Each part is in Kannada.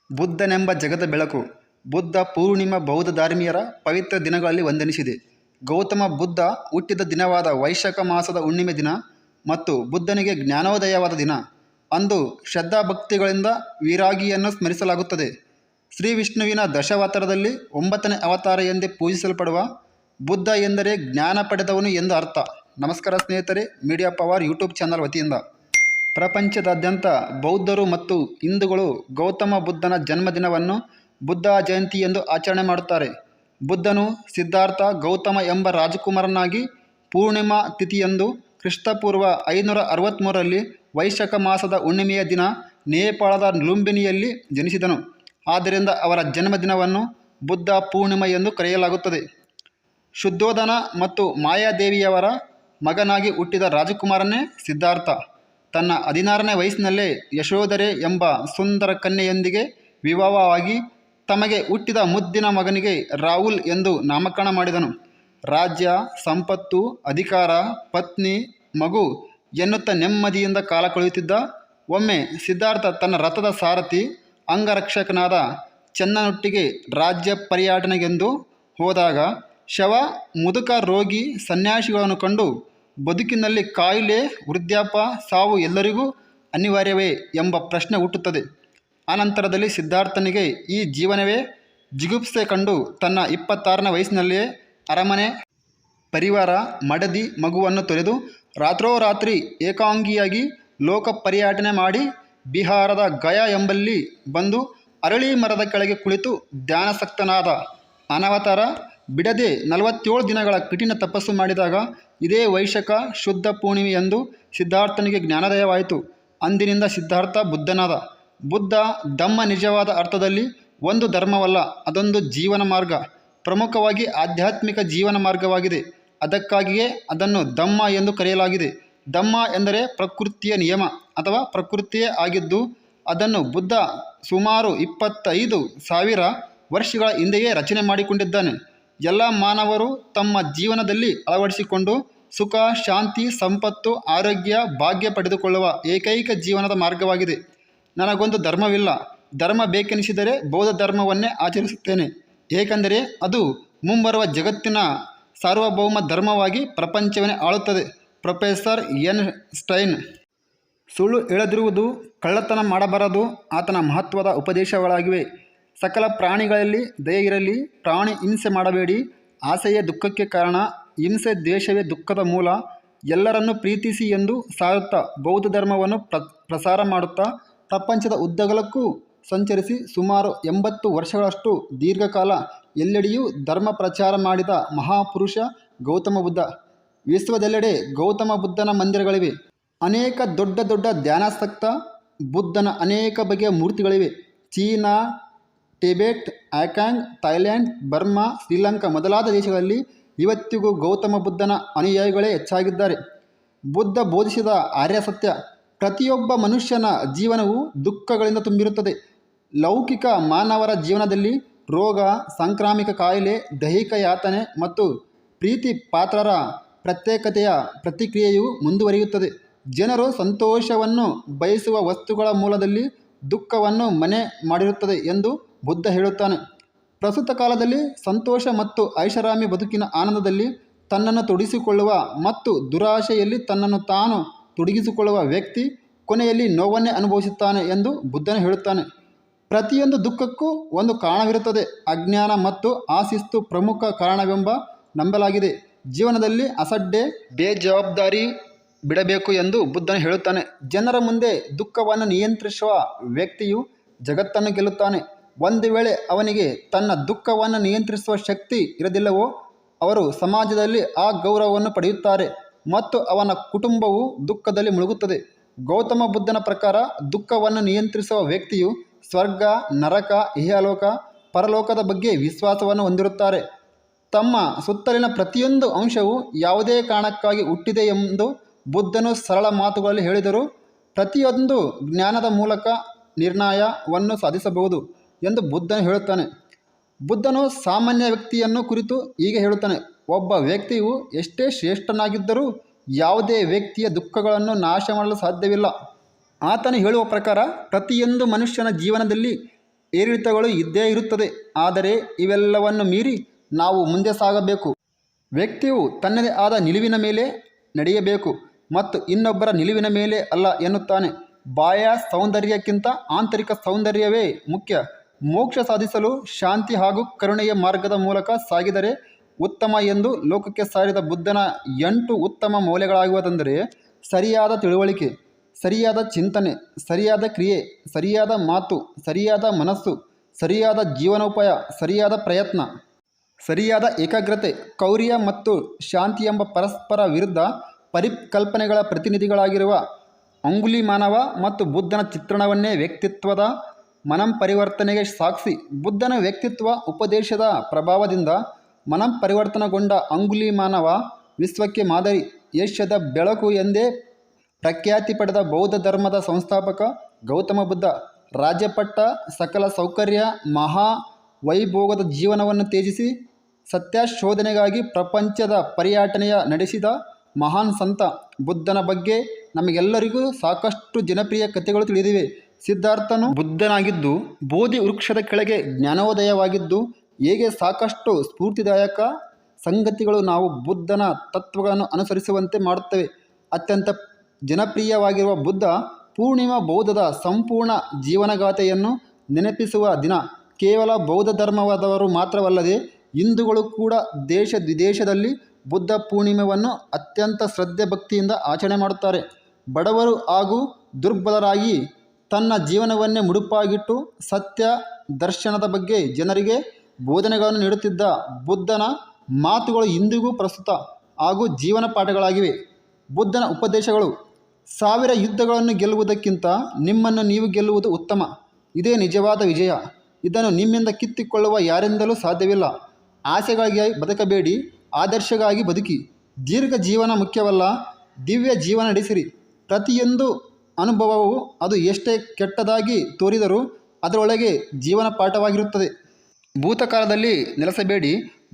ಬುದ್ಧನೆಂಬ ಜಗದ ಬೆಳಕು. ಬುದ್ಧ ಪೂರ್ಣಿಮಾ ಬೌದ್ಧ ಧಾರ್ಮೀಯರ ಪವಿತ್ರ ದಿನಗಳಲ್ಲಿ ಒಂದೆನಿಸಿದೆ. ಗೌತಮ ಬುದ್ಧ ಹುಟ್ಟಿದ ದಿನವಾದ ವೈಶಾಖ ಮಾಸದ ಹುಣ್ಣಿಮೆ ದಿನ ಮತ್ತು ಬುದ್ಧನಿಗೆ ಜ್ಞಾನೋದಯವಾದ ದಿನ. ಅಂದು ಶ್ರದ್ಧಾಭಕ್ತಿಗಳಿಂದ ವೀರಾಗಿಯನ್ನು ಸ್ಮರಿಸಲಾಗುತ್ತದೆ. ಶ್ರೀ ವಿಷ್ಣುವಿನ ದಶಾವತಾರದಲ್ಲಿ 9ನೇ ಅವತಾರ ಎಂದೇ ಪೂಜಿಸಲ್ಪಡುವ ಬುದ್ಧ ಎಂದರೆ ಜ್ಞಾನ ಪಡೆದವನು ಎಂದು ಅರ್ಥ. ನಮಸ್ಕಾರ ಸ್ನೇಹಿತರೆ, ಮೀಡಿಯಾ ಪವರ್ ಯೂಟ್ಯೂಬ್ ಚಾನಲ್ ವತಿಯಿಂದ ಪ್ರಪಂಚದಾದ್ಯಂತ ಬೌದ್ಧರು ಮತ್ತು ಹಿಂದೂಗಳು ಗೌತಮ ಬುದ್ಧನ ಜನ್ಮದಿನವನ್ನು ಬುದ್ಧ ಜಯಂತಿ ಎಂದು ಆಚರಣೆ ಮಾಡುತ್ತಾರೆ. ಬುದ್ಧನು ಸಿದ್ಧಾರ್ಥ ಗೌತಮ ಎಂಬ ರಾಜಕುಮಾರನಾಗಿ ಪೂರ್ಣಿಮಾ ತಿಥಿಯಂದು ಕ್ರಿಸ್ತಪೂರ್ವ 563ರಲ್ಲಿ ವೈಶಾಖ ಮಾಸದ ಹುಣ್ಣಿಮೆಯ ದಿನ ನೇಪಾಳದ ಲುಂಬಿನಿಯಲ್ಲಿ ಜನಿಸಿದನು. ಆದ್ದರಿಂದ ಅವರ ಜನ್ಮದಿನವನ್ನು ಬುದ್ಧ ಪೂರ್ಣಿಮಾ ಎಂದು ಕರೆಯಲಾಗುತ್ತದೆ. ಶುದ್ಧೋಧನ ಮತ್ತು ಮಾಯಾದೇವಿಯವರ ಮಗನಾಗಿ ಹುಟ್ಟಿದ ರಾಜಕುಮಾರನೇ ಸಿದ್ಧಾರ್ಥ. ತನ್ನ 16ನೇ ವಯಸ್ಸಿನಲ್ಲೇ ಯಶೋಧರೆ ಎಂಬ ಸುಂದರ ಕನ್ಯೆಯೊಂದಿಗೆ ವಿವಾಹವಾಗಿ ತಮಗೆ ಹುಟ್ಟಿದ ಮುದ್ದಿನ ಮಗನಿಗೆ ರಾಹುಲ್ ಎಂದು ನಾಮಕರಣ ಮಾಡಿದನು. ರಾಜ್ಯ, ಸಂಪತ್ತು, ಅಧಿಕಾರ, ಪತ್ನಿ, ಮಗು ಎನ್ನುತ್ತಾ ನೆಮ್ಮದಿಯಿಂದ ಕಾಲ ಕಳೆಯುತ್ತಿದ್ದ ಒಮ್ಮೆ ಸಿದ್ಧಾರ್ಥ ತನ್ನ ರಥದ ಸಾರಥಿ ಅಂಗರಕ್ಷಕನಾದ ಚೆನ್ನನೊಟ್ಟಿಗೆ ರಾಜ್ಯ ಪರ್ಯಟನೆಗೆಂದು ಹೋದಾಗ ಶವ, ಮುದುಕ, ರೋಗಿ, ಸನ್ಯಾಸಿಗಳನ್ನು ಕಂಡು ಬದುಕಿನಲ್ಲಿ ಕಾಯಿಲೆ, ವೃದ್ಧಾಪ್ಯ, ಸಾವು ಎಲ್ಲರಿಗೂ ಅನಿವಾರ್ಯವೇ ಎಂಬ ಪ್ರಶ್ನೆ ಹುಟ್ಟುತ್ತದೆ. ಆನಂತರದಲ್ಲಿ ಸಿದ್ಧಾರ್ಥನಿಗೆ ಈ ಜೀವನವೇ ಜಿಗುಪ್ಸೆ ಕಂಡು ತನ್ನ 26ನೇ ವಯಸ್ಸಿನಲ್ಲಿಯೇ ಅರಮನೆ, ಪರಿವಾರ, ಮಡದಿ, ಮಗುವನ್ನು ತೊರೆದು ರಾತ್ರೋರಾತ್ರಿ ಏಕಾಂಗಿಯಾಗಿ ಲೋಕ ಪರ್ಯಟನೆ ಮಾಡಿ ಬಿಹಾರದ ಗಯಾ ಎಂಬಲ್ಲಿ ಬಂದು ಅರಳಿ ಮರದ ಕೆಳಗೆ ಕುಳಿತು ಧ್ಯಾನಾಸಕ್ತನಾದ. ಅನವತಾರ ಬಿಡದೆ 47 ದಿನಗಳ ಕಠಿಣ ತಪಸ್ಸು ಮಾಡಿದಾಗ ಇದೇ ವೈಶಾಖ ಶುದ್ಧ ಪೂರ್ಣಿಮೆಯಂದು ಸಿದ್ಧಾರ್ಥನಿಗೆ ಜ್ಞಾನೋದಯವಾಯಿತು. ಅಂದಿನಿಂದ ಸಿದ್ಧಾರ್ಥ ಬುದ್ಧನಾದ. ಬುದ್ಧ ಧಮ್ಮ ನಿಜವಾದ ಅರ್ಥದಲ್ಲಿ ಒಂದು ಧರ್ಮವಲ್ಲ, ಅದೊಂದು ಜೀವನ ಮಾರ್ಗ, ಪ್ರಮುಖವಾಗಿ ಆಧ್ಯಾತ್ಮಿಕ ಜೀವನ ಮಾರ್ಗವಾಗಿದೆ. ಅದಕ್ಕಾಗಿಯೇ ಅದನ್ನು ಧಮ್ಮ ಎಂದು ಕರೆಯಲಾಗಿದೆ. ಧಮ್ಮ ಎಂದರೆ ಪ್ರಕೃತಿಯ ನಿಯಮ ಅಥವಾ ಪ್ರಕೃತಿಯೇ ಆಗಿದ್ದು, ಅದನ್ನು ಬುದ್ಧ ಸುಮಾರು 25,000 ವರ್ಷಗಳ ಹಿಂದೆಯೇ ರಚನೆ ಮಾಡಿಕೊಂಡಿದ್ದಾನೆ. ಎಲ್ಲ ಮಾನವರು ತಮ್ಮ ಜೀವನದಲ್ಲಿ ಅಳವಡಿಸಿಕೊಂಡು ಸುಖ, ಶಾಂತಿ, ಸಂಪತ್ತು, ಆರೋಗ್ಯ, ಭಾಗ್ಯ ಪಡೆದುಕೊಳ್ಳುವ ಏಕೈಕ ಜೀವನದ ಮಾರ್ಗವಾಗಿದೆ. ನನಗೊಂದು ಧರ್ಮವಿಲ್ಲ, ಧರ್ಮ ಬೇಕೆನಿಸಿದರೆ ಬೌದ್ಧ ಧರ್ಮವನ್ನೇ ಆಚರಿಸುತ್ತೇನೆ, ಏಕೆಂದರೆ ಅದು ಮುಂಬರುವ ಜಗತ್ತಿನ ಸಾರ್ವಭೌಮ ಧರ್ಮವಾಗಿ ಪ್ರಪಂಚವನ್ನೇ ಆಳುತ್ತದೆ. Professor Einstein. ಸುಳ್ಳು ಹೇಳದಿರುವುದು, ಕಳ್ಳತನ ಮಾಡಬಾರದು ಆತನ ಮಹತ್ವದ ಉಪದೇಶಗಳಾಗಿವೆ. ಸಕಲ ಪ್ರಾಣಿಗಳಲ್ಲಿ ದಯೆ ಇರಲಿ, ಪ್ರಾಣಿ ಹಿಂಸೆ ಮಾಡಬೇಡಿ, ಆಸೆಯೇ ದುಃಖಕ್ಕೆ ಕಾರಣ, ಹಿಂಸೆ ದ್ವೇಷವೇ ದುಃಖದ ಮೂಲ, ಎಲ್ಲರನ್ನೂ ಪ್ರೀತಿಸಿ ಎಂದು ಸಾರುತ್ತಾ ಬೌದ್ಧ ಧರ್ಮವನ್ನು ಪ್ರಸಾರ ಮಾಡುತ್ತಾ ಪ್ರಪಂಚದ ಉದ್ದಗಲಕ್ಕೂ ಸಂಚರಿಸಿ ಸುಮಾರು 80 ವರ್ಷಗಳಷ್ಟು ದೀರ್ಘಕಾಲ ಎಲ್ಲೆಡೆಯೂ ಧರ್ಮ ಪ್ರಚಾರ ಮಾಡಿದ ಮಹಾಪುರುಷ ಗೌತಮ ಬುದ್ಧ. ವಿಶ್ವದೆಲ್ಲೆಡೆ ಗೌತಮ ಬುದ್ಧನ ಮಂದಿರಗಳಿವೆ. ಅನೇಕ ದೊಡ್ಡ ದೊಡ್ಡ ಧ್ಯಾನಾಸಕ್ತ ಬುದ್ಧನ ಅನೇಕ ಬಗೆಯ ಮೂರ್ತಿಗಳಿವೆ. ಚೀನಾ, ಟಿಬೆಟ್, ಆಕಾಂಗ್, ಥೈಲ್ಯಾಂಡ್, ಬರ್ಮಾ, ಶ್ರೀಲಂಕಾ ಮೊದಲಾದ ದೇಶಗಳಲ್ಲಿ ಇವತ್ತಿಗೂ ಗೌತಮ ಬುದ್ಧನ ಅನುಯಾಯಿಗಳೇ ಹೆಚ್ಚಾಗಿದ್ದಾರೆ. ಬುದ್ಧ ಬೋಧಿಸಿದ ಆರ್ಯ ಸತ್ಯ: ಪ್ರತಿಯೊಬ್ಬ ಮನುಷ್ಯನ ಜೀವನವು ದುಃಖಗಳಿಂದ ತುಂಬಿರುತ್ತದೆ. ಲೌಕಿಕ ಮಾನವರ ಜೀವನದಲ್ಲಿ ರೋಗ, ಸಾಂಕ್ರಾಮಿಕ ಕಾಯಿಲೆ, ದೈಹಿಕ ಯಾತನೆ ಮತ್ತು ಪ್ರೀತಿ ಪಾತ್ರರ ಪ್ರತ್ಯೇಕತೆಯ ಪ್ರತಿಕ್ರಿಯೆಯು ಮುಂದುವರಿಯುತ್ತದೆ. ಜನರು ಸಂತೋಷವನ್ನು ಬಯಸುವ ವಸ್ತುಗಳ ಮೂಲದಲ್ಲಿ ದುಃಖವನ್ನು ಮನೆ ಮಾಡಿರುತ್ತದೆ ಎಂದು ಬುದ್ಧ ಹೇಳುತ್ತಾನೆ. ಪ್ರಸ್ತುತ ಕಾಲದಲ್ಲಿ ಸಂತೋಷ ಮತ್ತು ಐಷಾರಾಮಿ ಬದುಕಿನ ಆನಂದದಲ್ಲಿ ತನ್ನನ್ನು ತೊಡಗಿಸಿಕೊಳ್ಳುವ ಮತ್ತು ದುರಾಶೆಯಲ್ಲಿ ತನ್ನನ್ನು ತಾನು ತೊಡಗಿಸಿಕೊಳ್ಳುವ ವ್ಯಕ್ತಿ ಕೊನೆಯಲ್ಲಿ ನೋವನ್ನೇ ಅನುಭವಿಸುತ್ತಾನೆ ಎಂದು ಬುದ್ಧನು ಹೇಳುತ್ತಾನೆ. ಪ್ರತಿಯೊಂದು ದುಃಖಕ್ಕೂ ಒಂದು ಕಾರಣವಿರುತ್ತದೆ. ಅಜ್ಞಾನ ಮತ್ತು ಆಶಿಸ್ತು ಪ್ರಮುಖ ಕಾರಣವೆಂಬ ನಂಬಲಾಗಿದೆ. ಜೀವನದಲ್ಲಿ ಅಸಡ್ಡೆ, ಬೇಜವಾಬ್ದಾರಿ ಬಿಡಬೇಕು ಎಂದು ಬುದ್ಧನು ಹೇಳುತ್ತಾನೆ. ಜನರ ಮುಂದೆ ದುಃಖವನ್ನು ನಿಯಂತ್ರಿಸುವ ವ್ಯಕ್ತಿಯು ಜಗತ್ತನ್ನು ಗೆಲ್ಲುತ್ತಾನೆ. ಒಂದು ವೇಳೆ ಅವನಿಗೆ ತನ್ನ ದುಃಖವನ್ನು ನಿಯಂತ್ರಿಸುವ ಶಕ್ತಿ ಇರದಿಲ್ಲವೋ ಅವರು ಸಮಾಜದಲ್ಲಿ ಆ ಗೌರವವನ್ನು ಪಡೆಯುತ್ತಾರೆ ಮತ್ತು ಅವನ ಕುಟುಂಬವು ದುಃಖದಲ್ಲಿ ಮುಳುಗುತ್ತದೆ. ಗೌತಮ ಬುದ್ಧನ ಪ್ರಕಾರ ದುಃಖವನ್ನು ನಿಯಂತ್ರಿಸುವ ವ್ಯಕ್ತಿಯು ಸ್ವರ್ಗ, ನರಕ, ಇಹಲೋಕ, ಪರಲೋಕದ ಬಗ್ಗೆ ವಿಶ್ವಾಸವನ್ನು ಹೊಂದಿರುತ್ತಾರೆ. ತಮ್ಮ ಸುತ್ತಲಿನ ಪ್ರತಿಯೊಂದು ಅಂಶವು ಯಾವುದೇ ಕಾರಣಕ್ಕಾಗಿ ಹುಟ್ಟಿದೆ ಎಂದು ಬುದ್ಧನು ಸರಳ ಮಾತುಗಳಲ್ಲಿ ಹೇಳಿದರು. ಪ್ರತಿಯೊಂದು ಜ್ಞಾನದ ಮೂಲಕ ನಿರ್ಣಯವನ್ನು ಸಾಧಿಸಬಹುದು ಎಂದು ಬುದ್ಧನು ಹೇಳುತ್ತಾನೆ. ಬುದ್ಧನು ಸಾಮಾನ್ಯ ವ್ಯಕ್ತಿಯನ್ನು ಕುರಿತು ಹೀಗೆ ಹೇಳುತ್ತಾನೆ: ಒಬ್ಬ ವ್ಯಕ್ತಿಯು ಎಷ್ಟೇ ಶ್ರೇಷ್ಠನಾಗಿದ್ದರೂ ಯಾವುದೇ ವ್ಯಕ್ತಿಯ ದುಃಖಗಳನ್ನು ನಾಶ ಮಾಡಲು ಸಾಧ್ಯವಿಲ್ಲ. ಆತನು ಹೇಳುವ ಪ್ರಕಾರ ಪ್ರತಿಯೊಂದು ಮನುಷ್ಯನ ಜೀವನದಲ್ಲಿ ಏರಿಳಿತಗಳು ಇದ್ದೇ ಇರುತ್ತದೆ. ಆದರೆ ಇವೆಲ್ಲವನ್ನು ಮೀರಿ ನಾವು ಮುಂದೆ ಸಾಗಬೇಕು. ವ್ಯಕ್ತಿಯು ತನ್ನದೇ ಆದ ನಿಲುವಿನ ಮೇಲೆ ನಡೆಯಬೇಕು ಮತ್ತು ಇನ್ನೊಬ್ಬರ ನಿಲುವಿನ ಮೇಲೆ ಅಲ್ಲ ಎನ್ನುತ್ತಾನೆ. ಬಾಹ್ಯ ಸೌಂದರ್ಯಕ್ಕಿಂತ ಆಂತರಿಕ ಸೌಂದರ್ಯವೇ ಮುಖ್ಯ. ಮೋಕ್ಷ ಸಾಧಿಸಲು ಶಾಂತಿ ಹಾಗೂ ಕರುಣೆಯ ಮಾರ್ಗದ ಮೂಲಕ ಸಾಗಿದರೆ ಉತ್ತಮ ಎಂದು ಲೋಕಕ್ಕೆ ಸಾರಿದ ಬುದ್ಧನ 8 ಉತ್ತಮ ಮೌಲ್ಯಗಳಾಗುವುದೆಂದರೆ ಸರಿಯಾದ ತಿಳುವಳಿಕೆ, ಸರಿಯಾದ ಚಿಂತನೆ, ಸರಿಯಾದ ಕ್ರಿಯೆ, ಸರಿಯಾದ ಮಾತು, ಸರಿಯಾದ ಮನಸ್ಸು, ಸರಿಯಾದ ಜೀವನೋಪಾಯ, ಸರಿಯಾದ ಪ್ರಯತ್ನ, ಸರಿಯಾದ ಏಕಾಗ್ರತೆ. ಕೌರ್ಯ ಮತ್ತು ಶಾಂತಿ ಎಂಬ ಪರಸ್ಪರ ವಿರುದ್ಧ ಪರಿಕಲ್ಪನೆಗಳ ಪ್ರತಿನಿಧಿಗಳಾಗಿರುವ ಅಂಗುಲಿಮಾನವ ಮತ್ತು ಬುದ್ಧನ ಚಿತ್ರಣವನ್ನೇ ವ್ಯಕ್ತಿತ್ವದ ಮನಂಪರಿವರ್ತನೆಗೆ ಸಾಕ್ಷಿ. ಬುದ್ಧನ ವ್ಯಕ್ತಿತ್ವ ಉಪದೇಶದ ಪ್ರಭಾವದಿಂದ ಮನಂಪರಿವರ್ತನೆಗೊಂಡ ಅಂಗುಲಿಮಾನವ ವಿಶ್ವಕ್ಕೆ ಮಾದರಿ, ಏಷ್ಯಾದ ಬೆಳಕು ಎಂದೇ ಪ್ರಖ್ಯಾತಿ ಪಡೆದ ಬೌದ್ಧ ಧರ್ಮದ ಸಂಸ್ಥಾಪಕ ಗೌತಮ ಬುದ್ಧ. ರಾಜ್ಯಪಟ್ಟ ಸಕಲ ಸೌಕರ್ಯ ಮಹಾ ವೈಭೋಗದ ಜೀವನವನ್ನು ತ್ಯಜಿಸಿ ಸತ್ಯಶೋಧನೆಗಾಗಿ ಪ್ರಪಂಚದ ಪರ್ಯಟನೆಯ ನಡೆಸಿದ ಮಹಾನ್ ಸಂತ. ಬುದ್ಧನ ಬಗ್ಗೆ ನಮಗೆಲ್ಲರಿಗೂ ಸಾಕಷ್ಟು ಜನಪ್ರಿಯ ಕಥೆಗಳು ತಿಳಿದಿವೆ. ಸಿದ್ಧಾರ್ಥನು ಬುದ್ಧನಾಗಿದ್ದು, ಬೋಧಿ ವೃಕ್ಷದ ಕೆಳಗೆ ಜ್ಞಾನೋದಯವಾಗಿದ್ದು ಹೇಗೆ ಸಾಕಷ್ಟು ಸ್ಫೂರ್ತಿದಾಯಕ ಸಂಗತಿಗಳು ನಾವು ಬುದ್ಧನ ತತ್ವಗಳನ್ನು ಅನುಸರಿಸುವಂತೆ ಮಾಡುತ್ತವೆ. ಅತ್ಯಂತ ಜನಪ್ರಿಯವಾಗಿರುವ ಬುದ್ಧ ಪೂರ್ಣಿಮಾ ಬೌದ್ಧದ ಸಂಪೂರ್ಣ ಜೀವನಗಾಥೆಯನ್ನು ನೆನಪಿಸುವ ದಿನ. ಕೇವಲ ಬೌದ್ಧ ಧರ್ಮವಾದವರು ಮಾತ್ರವಲ್ಲದೆ ಹಿಂದೂಗಳು ಕೂಡ ದೇಶ ವಿದೇಶದಲ್ಲಿ ಬುದ್ಧ ಪೂರ್ಣಿಮೆಯನ್ನು ಅತ್ಯಂತ ಶ್ರದ್ಧೆ ಭಕ್ತಿಯಿಂದ ಆಚರಣೆ ಮಾಡುತ್ತಾರೆ. ಬಡವರು ಹಾಗೂ ದುರ್ಬಲರಾಗಿ ತನ್ನ ಜೀವನವನ್ನೇ ಮುಡುಪಾಗಿಟ್ಟು ಸತ್ಯ ದರ್ಶನದ ಬಗ್ಗೆ ಜನರಿಗೆ ಬೋಧನೆಗಳನ್ನು ನೀಡುತ್ತಿದ್ದ ಬುದ್ಧನ ಮಾತುಗಳು ಇಂದಿಗೂ ಪ್ರಸ್ತುತ ಹಾಗೂ ಜೀವನ ಪಾಠಗಳಾಗಿವೆ. ಬುದ್ಧನ ಉಪದೇಶಗಳು: 1000 ಯುದ್ಧಗಳನ್ನು ಗೆಲ್ಲುವುದಕ್ಕಿಂತ ನಿಮ್ಮನ್ನು ನೀವು ಗೆಲ್ಲುವುದು ಉತ್ತಮ. ಇದೇ ನಿಜವಾದ ವಿಜಯ. ಇದನ್ನು ನಿಮ್ಮಿಂದ ಕಿತ್ತುಕೊಳ್ಳುವ ಯಾರಿಂದಲೂ ಸಾಧ್ಯವಿಲ್ಲ. ಆಸೆಗಾಗಿ ಬದುಕಬೇಡಿ, ಆದರ್ಶಗಾಗಿ ಬದುಕಿ. ದೀರ್ಘ ಜೀವನ ಮುಖ್ಯವಲ್ಲ, ದಿವ್ಯ ಜೀವನ ನಡೆಸಿರಿ. ಪ್ರತಿಯೊಂದು ಅನುಭವವು ಅದು ಎಷ್ಟೇ ಕೆಟ್ಟದಾಗಿ ತೋರಿದರೂ ಅದರೊಳಗೆ ಜೀವನ ಪಾಠವಾಗಿರುತ್ತದೆ. ಭೂತಕಾಲದಲ್ಲಿ ನೆಲೆಸಬೇಡಿ,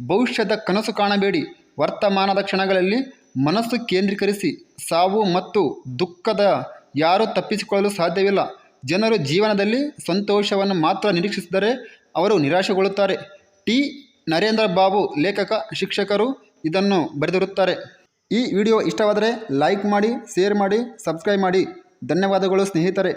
ಭವಿಷ್ಯದ ಕನಸು ಕಾಣಬೇಡಿ. ವರ್ತಮಾನದ ಕ್ಷಣಗಳಲ್ಲಿ ಮನಸ್ಸು ಕೇಂದ್ರೀಕರಿಸಿ. ಸಾವು ಮತ್ತು ದುಃಖದ ಯಾರೂ ತಪ್ಪಿಸಿಕೊಳ್ಳಲು ಸಾಧ್ಯವಿಲ್ಲ. ಜನರು ಜೀವನದಲ್ಲಿ ಸಂತೋಷವನ್ನು ಮಾತ್ರ ನಿರೀಕ್ಷಿಸಿದರೆ ಅವರು ನಿರಾಶೆಗೊಳ್ಳುತ್ತಾರೆ. ಟಿ. ನರೇಂದ್ರ ಬಾಬು, ಲೇಖಕ, ಶಿಕ್ಷಕರು ಇದನ್ನು ಬರೆದಿರುತ್ತಾರೆ. ಈ ವಿಡಿಯೋ ಇಷ್ಟವಾದರೆ ಲೈಕ್ ಮಾಡಿ, ಶೇರ್ ಮಾಡಿ, ಸಬ್ಸ್ಕ್ರೈಬ್ ಮಾಡಿ. ಧನ್ಯವಾದಗಳು ಸ್ನೇಹಿತರೆ.